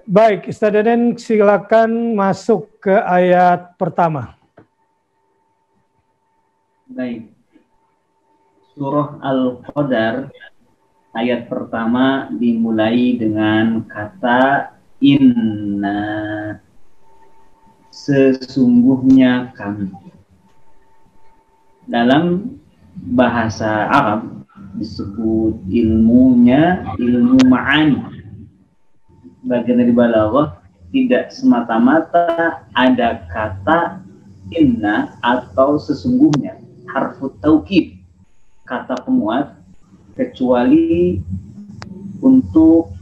Baik, Ustaz Deden silakan masuk ke ayat pertama. Baik. Surah Al-Qadar ayat pertama dimulai dengan kata inna, sesungguhnya kami. Dalam bahasa Arab disebut ilmunya ilmu ma'ani. Bagian dari balaghah tidak semata-mata ada kata inna atau sesungguhnya, harfu taukid, kata penguat, kecuali untuk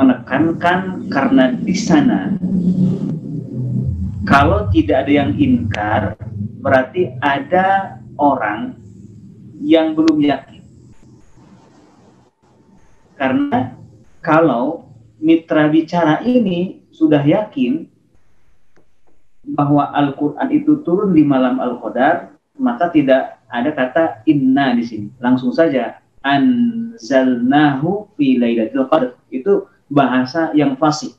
menekankan karena di sana kalau tidak ada yang inkar berarti ada orang yang belum yakin. Karena kalau mitra bicara ini sudah yakin bahwa Al-Quran itu turun di malam Al-Qadar, maka tidak ada kata inna di sini. Langsung saja anzalnahu fi lailatul qadr. Itu bahasa yang fasih.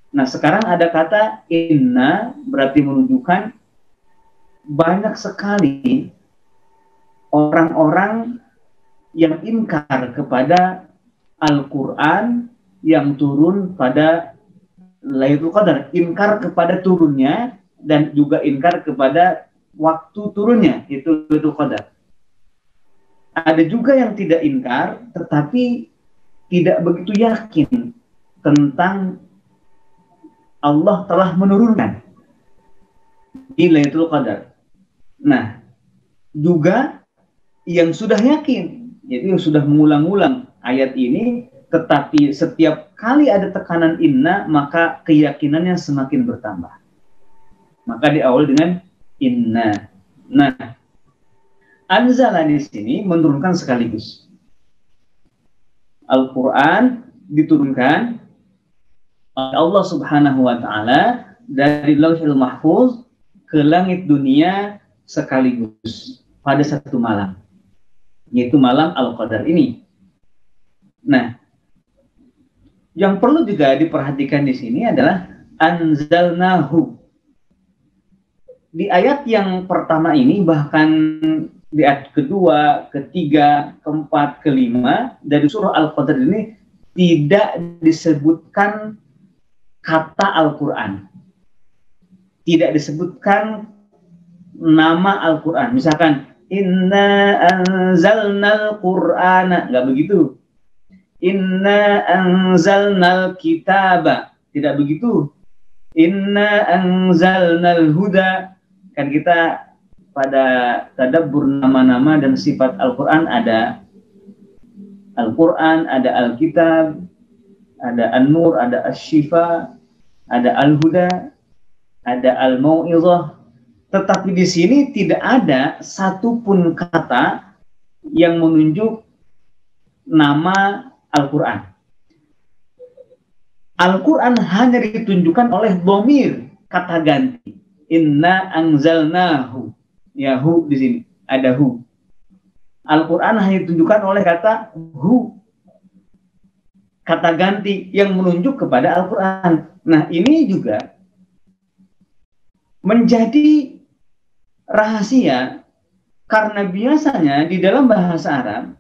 Nah, sekarang ada kata inna berarti menunjukkan banyak sekali orang-orang yang ingkar kepada Al-Quran yang turun pada Lailatul Qadar, ingkar kepada turunnya dan juga ingkar kepada waktu turunnya, itu Lailatul Qadar. Ada juga yang tidak ingkar tetapi tidak begitu yakin tentang Allah telah menurunkan di Lailatul Qadar. Nah, juga yang sudah yakin, jadi yang sudah mengulang-ulang ayat ini, tetapi setiap kali ada tekanan inna, maka keyakinannya semakin bertambah. Maka diawali dengan inna. Nah, anzala di sini menurunkan sekaligus. Al-Quran diturunkan oleh Allah Subhanahu wa Ta'ala dari Lauhul Mahfuz ke langit dunia sekaligus pada satu malam, yaitu malam Al-Qadar ini. Nah, yang perlu juga diperhatikan di sini adalah anzalnahu. Di ayat yang pertama ini, bahkan di ayat kedua, ketiga, keempat, kelima dari surah Al-Qadar ini tidak disebutkan kata Al-Quran. Tidak disebutkan nama Al-Quran. Misalkan inna anzalnal qur'ana, nggak begitu. Inna anzalnal kitaba, tidak begitu. Inna anzalnal huda. Kan kita pada tadabbur nama-nama dan sifat Al-Quran ada Al-Quran, ada Al-Kitab, ada An-Nur, ada Asy-Syifa, ada Al-Huda, ada Al-Mau'izah. Tetapi di sini tidak ada satupun kata yang menunjuk nama Al-Quran. Al-Quran hanya ditunjukkan oleh dhamir, kata ganti. Inna anzalnahu. Ya, hu di sini ada hu. Al-Quran hanya ditunjukkan oleh kata hu, kata ganti yang menunjuk kepada Al-Quran. Nah, ini juga menjadi rahasia karena biasanya di dalam bahasa Arab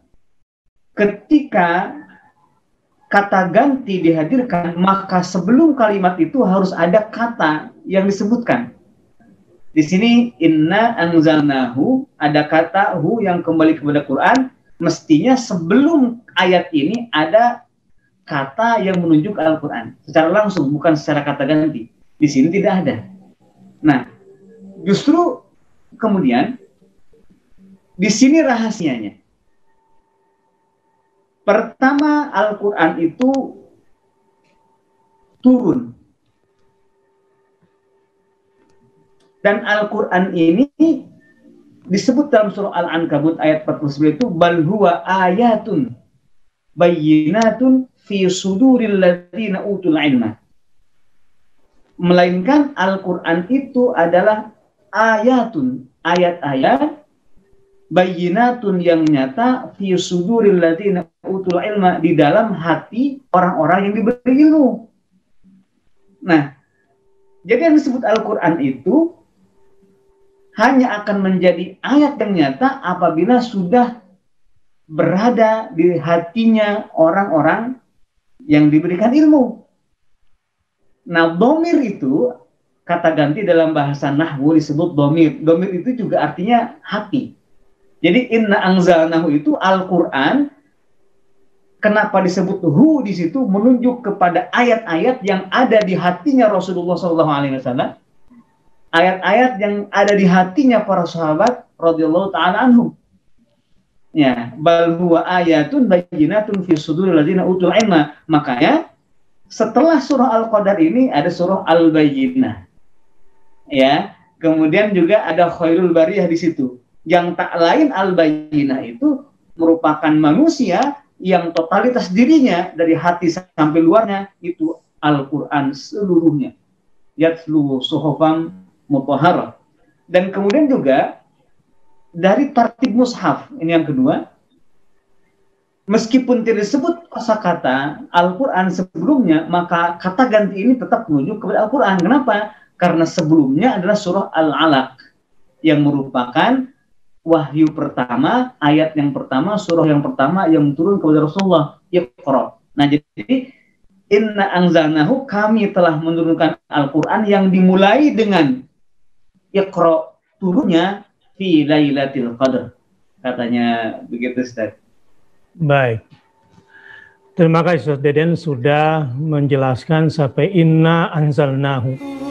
ketika kata ganti dihadirkan, maka sebelum kalimat itu harus ada kata yang disebutkan. Di sini inna anzalnahu, ada kata hu yang kembali kepada Quran, mestinya sebelum ayat ini ada kata yang menunjuk Al-Quran secara langsung, bukan secara kata ganti. Di sini tidak ada. Nah, justru kemudian di sini rahasianya. Pertama, Al-Quran itu turun. Dan Al-Quran ini disebut dalam surah Al-Ankabut ayat 49 itu bal huwa ayatun bayyinatun fi suduril ladzina utul ilma. Melainkan Al-Quran itu adalah ayatun, ayat-ayat bayyinatun yang nyata fi suduril ladzina utul ilma, di dalam hati orang-orang yang diberi ilmu. Nah, jadi yang disebut Al-Qur'an itu hanya akan menjadi ayat yang nyata apabila sudah berada di hatinya orang-orang yang diberikan ilmu. Nah, dhamir itu kata ganti dalam bahasa nahwu disebut dhamir. Dhamir itu juga artinya hati. Jadi inna anzalnahu itu Al-Qur'an, kenapa disebut hu di situ, menunjuk kepada ayat-ayat yang ada di hatinya Rasulullah SAW, ayat-ayat yang ada di hatinya para sahabat radhiyallahu taala anhum. Ya, bal huwa ayatun bayyinatun fi suduril ladzina utul ilma. Makanya setelah surah Al-Qadar ini ada surah Al-Bayyinah. Ya, kemudian juga ada Khairul Bariyah di situ. Yang tak lain Al-Bayyinah itu merupakan manusia yang totalitas dirinya dari hati sampai luarnya itu Al-Qur'an seluruhnya. Yatlu suhufan mutahharah. Dan kemudian juga dari tartib mushaf, ini yang kedua, meskipun tidak disebut kosakata Al-Quran sebelumnya, maka kata ganti ini tetap menuju kepada Al-Quran. Kenapa? Karena sebelumnya adalah surah Al-Alaq, yang merupakan wahyu pertama, ayat yang pertama, surah yang pertama yang turun kepada Rasulullah, Iqra. Nah, jadi inna anzalnahu, kami telah menurunkan Al-Quran yang dimulai dengan Iqra, turunnya fi lailatul qadar, katanya begitu, Ustaz. Baik. Terima kasih Ustaz Deden sudah menjelaskan sampai inna anzalnahu.